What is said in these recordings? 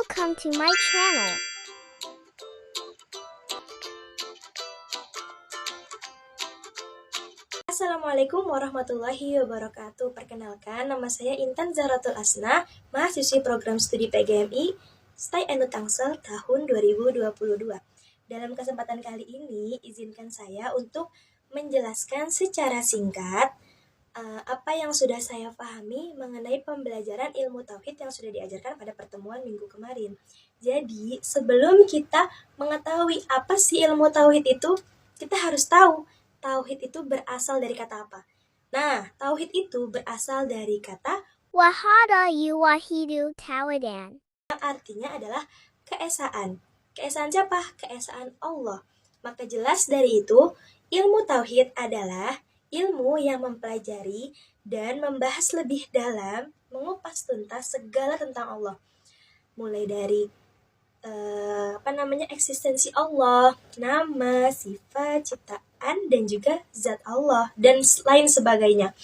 Welcome to my channel. Assalamualaikum warahmatullahi wabarakatuh. Perkenalkan, nama saya Intan Zahratul Asna, mahasiswi program studi PGMI Stai Anu Tangsel tahun 2022. Dalam kesempatan kali ini, izinkan saya untuk menjelaskan secara singkat apa yang sudah saya pahami mengenai pembelajaran ilmu tauhid yang sudah diajarkan pada pertemuan minggu kemarin. Jadi, sebelum kita mengetahui apa sih ilmu tauhid itu, kita harus tahu tauhid itu berasal dari kata apa. Nah, tauhid itu berasal dari kata Wahada yuwahidu tawadan. yang artinya adalah keesaan. Keesaan siapa? Keesaan Allah. Maka jelas dari itu, ilmu tauhid adalah ilmu yang mempelajari dan membahas lebih dalam, mengupas tuntas segala tentang Allah. Mulai dari eksistensi Allah, nama, sifat, ciptaan, dan juga zat Allah, dan lain sebagainya.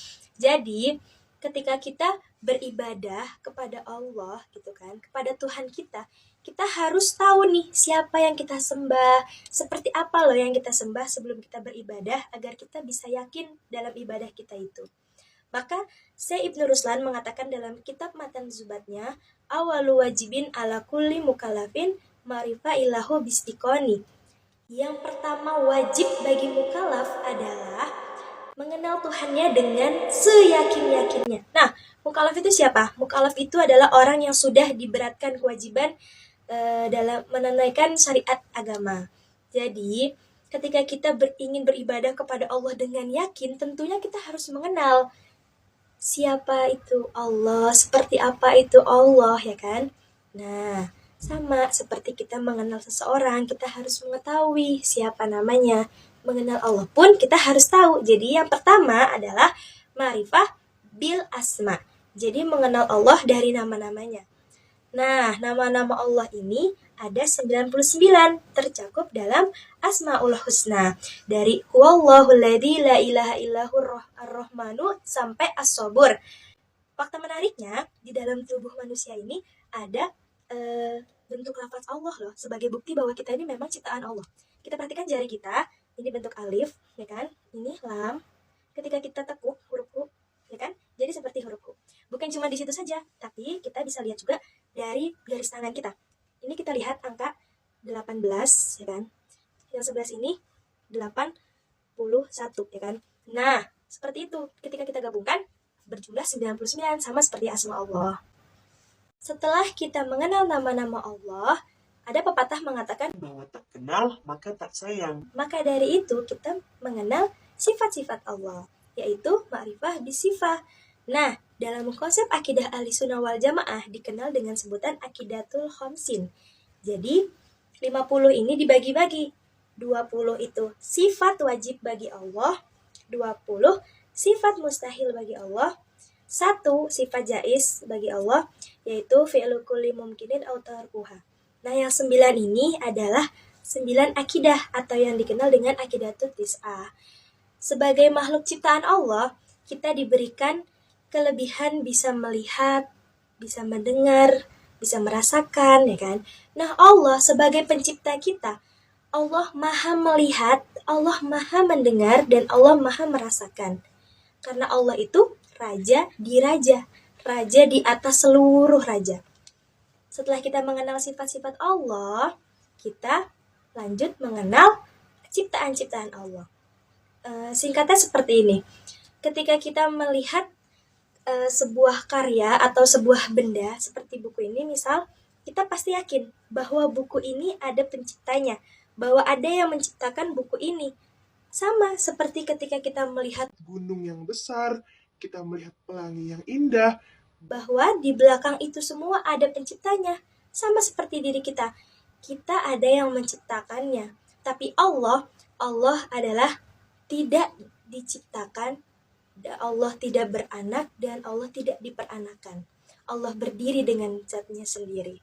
Jadi, ketika kita beribadah kepada Allah, gitu kan, kepada Tuhan kita harus tahu nih siapa yang kita sembah, seperti apa loh yang kita sembah sebelum kita beribadah, agar kita bisa yakin dalam ibadah kita itu. Maka Syekh Ibnu Ruslan mengatakan dalam kitab Matan Zubatnya, awalu wajibin ala kulli mukallafin marifa ilahu bistikoni. Yang pertama wajib bagi mukallaf adalah mengenal Tuhannya dengan seyakin-yakinnya. Nah, mukallaf itu siapa? Mukallaf itu adalah orang yang sudah diberatkan kewajiban dalam menunaikan syariat agama. Jadi, ketika kita ingin beribadah kepada Allah dengan yakin, tentunya kita harus mengenal siapa itu Allah, seperti apa itu Allah, ya kan? Nah, sama seperti kita mengenal seseorang, kita harus mengetahui siapa namanya. Mengenal Allah pun kita harus tahu. Jadi yang pertama adalah ma'rifah bil asma. Jadi mengenal Allah dari nama-namanya. Nah, nama-nama Allah ini ada 99 tercakup dalam Asmaul Husna. Dari Huwallahul ladzi la ilaha illahur ar-rahmanu sampai as-sabur. Fakta menariknya, di dalam tubuh manusia ini ada bentuk lafaz Allah loh, sebagai bukti bahwa kita ini memang ciptaan Allah. Kita perhatikan jari kita, ini bentuk alif, ya kan? Ini lam. Ketika kita tekuk huruf hu, ya kan? Jadi seperti huruf hu. Bukan cuma di situ saja, tapi kita bisa lihat juga dari garis tangan kita. Ini kita lihat angka 18, ya kan? Yang sebelah sini 81, ya kan? Nah, seperti itu. Ketika kita gabungkan, berjumlah 99, sama seperti asma Allah. Setelah kita mengenal nama-nama Allah, ada pepatah mengatakan bahwa tak kenal maka tak sayang. Maka dari itu kita mengenal sifat-sifat Allah, yaitu ma'rifah bisifah. Nah, dalam konsep akidah Ahlussunnah wal Jamaah dikenal dengan sebutan akidatul khamsin. Jadi, 50 ini dibagi-bagi. 20 itu sifat wajib bagi Allah, 20 sifat mustahil bagi Allah, 1 sifat jaiz bagi Allah, yaitu fi'lu kulli mumkinin aw tarkuha. Nah, yang 9 ini adalah 9 akidah atau yang dikenal dengan akidatul tis'ah. Sebagai makhluk ciptaan Allah, kita diberikan kelebihan bisa melihat, bisa mendengar, bisa merasakan, ya kan? Nah, Allah sebagai pencipta kita, Allah maha melihat, Allah maha mendengar, dan Allah maha merasakan. Karena Allah itu raja di raja, raja di atas seluruh raja. Setelah kita mengenal sifat-sifat Allah, kita lanjut mengenal ciptaan-ciptaan Allah. Singkatnya seperti ini. Ketika kita melihat sebuah karya atau sebuah benda seperti buku ini, misal, kita pasti yakin bahwa buku ini ada penciptanya, bahwa ada yang menciptakan buku ini. Sama seperti ketika kita melihat Gunung yang besar, kita melihat pelangi yang indah, bahwa di belakang itu semua ada penciptanya. Sama seperti diri kita, kita ada yang menciptakannya. Tapi Allah adalah tidak diciptakan, Allah tidak beranak, dan Allah tidak diperanakan. Allah berdiri dengan zatnya sendiri.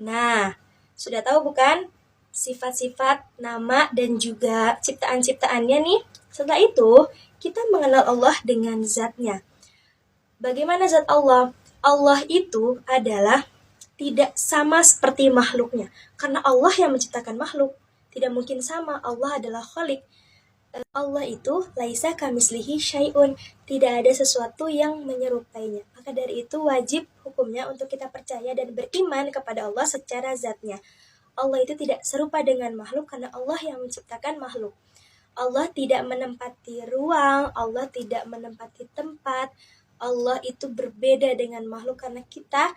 Nah, sudah tahu bukan sifat-sifat, nama, dan juga ciptaan-ciptaannya nih? Setelah itu, kita mengenal Allah dengan zatnya. Bagaimana zat Allah? Allah itu adalah tidak sama seperti makhluknya. Karena Allah yang menciptakan makhluk, tidak mungkin sama. Allah adalah Khalik. Allah itu laisa kamislihi syai'un, tidak ada sesuatu yang menyerupainya. Maka dari itu wajib hukumnya untuk kita percaya dan beriman kepada Allah secara zatnya. Allah itu tidak serupa dengan makhluk karena Allah yang menciptakan makhluk. Allah tidak menempati ruang, Allah tidak menempati tempat. Allah itu berbeda dengan makhluk karena kita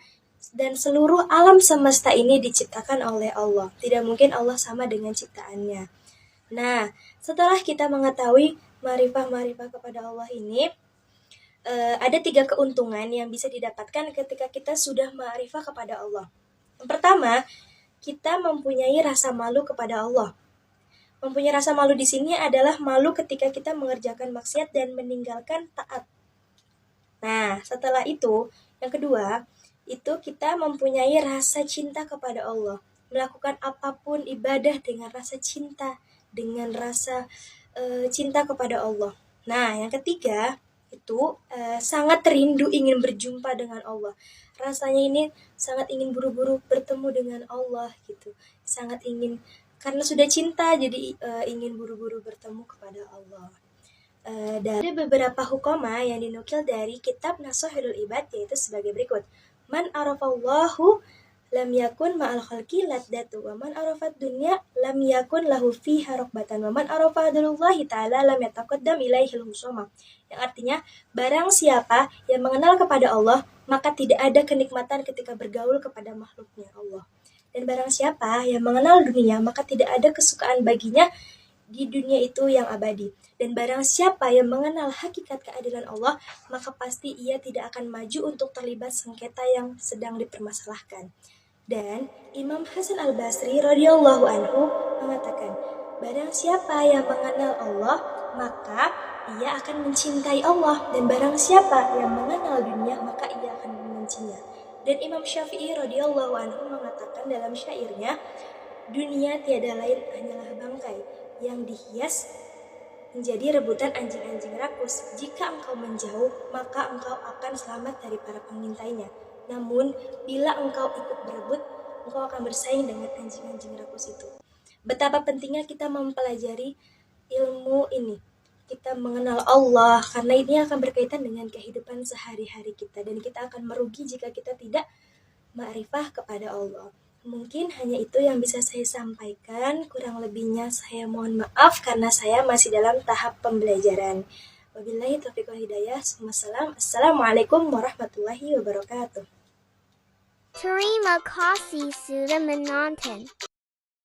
dan seluruh alam semesta ini diciptakan oleh Allah. Tidak mungkin Allah sama dengan ciptaannya. Nah, setelah kita mengetahui ma'rifah kepada Allah ini, ada 3 keuntungan yang bisa didapatkan ketika kita sudah ma'rifah kepada Allah. Yang pertama, kita mempunyai rasa malu kepada Allah. Mempunyai rasa malu di sini adalah malu ketika kita mengerjakan maksiat dan meninggalkan taat. Nah, setelah itu, yang kedua, itu kita mempunyai rasa cinta kepada Allah. Melakukan apapun ibadah dengan rasa cinta, dengan rasa cinta kepada Allah. Nah, yang ketiga itu sangat rindu ingin berjumpa dengan Allah. Rasanya ini sangat ingin buru-buru bertemu dengan Allah gitu. Sangat ingin, karena sudah cinta jadi ingin buru-buru bertemu kepada Allah. Dan ada beberapa hukama yang dinukil dari kitab Nasuhul Ibad, yaitu sebagai berikut. Man arafallahu lam yakun ma'al khalqi laddatu wa man arafat dunya lam yakun lahu fiha rokbatan wa man arafadalullahi ta'ala lam yataqaddam ilaihil husama. Yang artinya, barang siapa yang mengenal kepada Allah, maka tidak ada kenikmatan ketika bergaul kepada makhluknya Allah. Dan barang siapa yang mengenal dunia, maka tidak ada kesukaan baginya di dunia itu yang abadi. Dan barang siapa yang mengenal hakikat keadilan Allah, maka pasti ia tidak akan maju untuk terlibat sengketa yang sedang dipermasalahkan. Dan Imam Hasan Al-Basri radhiyallahu anhu mengatakan, barang siapa yang mengenal Allah, maka ia akan mencintai Allah. Dan barang siapa yang mengenal dunia, maka ia akan membencinya. Dan Imam Syafi'i radhiyallahu anhu mengatakan dalam syairnya, dunia tiada lain hanyalah bangkai yang dihias menjadi rebutan anjing-anjing rakus. Jika engkau menjauh, maka engkau akan selamat dari para pengintainya. Namun, bila engkau ikut berebut, engkau akan bersaing dengan anjing-anjing rakus itu. Betapa pentingnya kita mempelajari ilmu ini. Kita mengenal Allah, karena ini akan berkaitan dengan kehidupan sehari-hari kita. Dan kita akan merugi jika kita tidak ma'rifah kepada Allah. Mungkin hanya itu yang bisa saya sampaikan. Kurang lebihnya saya mohon maaf karena saya masih dalam tahap pembelajaran. Wabillahi taufiq wal hidayah. Assalamualaikum warahmatullahi wabarakatuh. Terima kasih sudah menonton.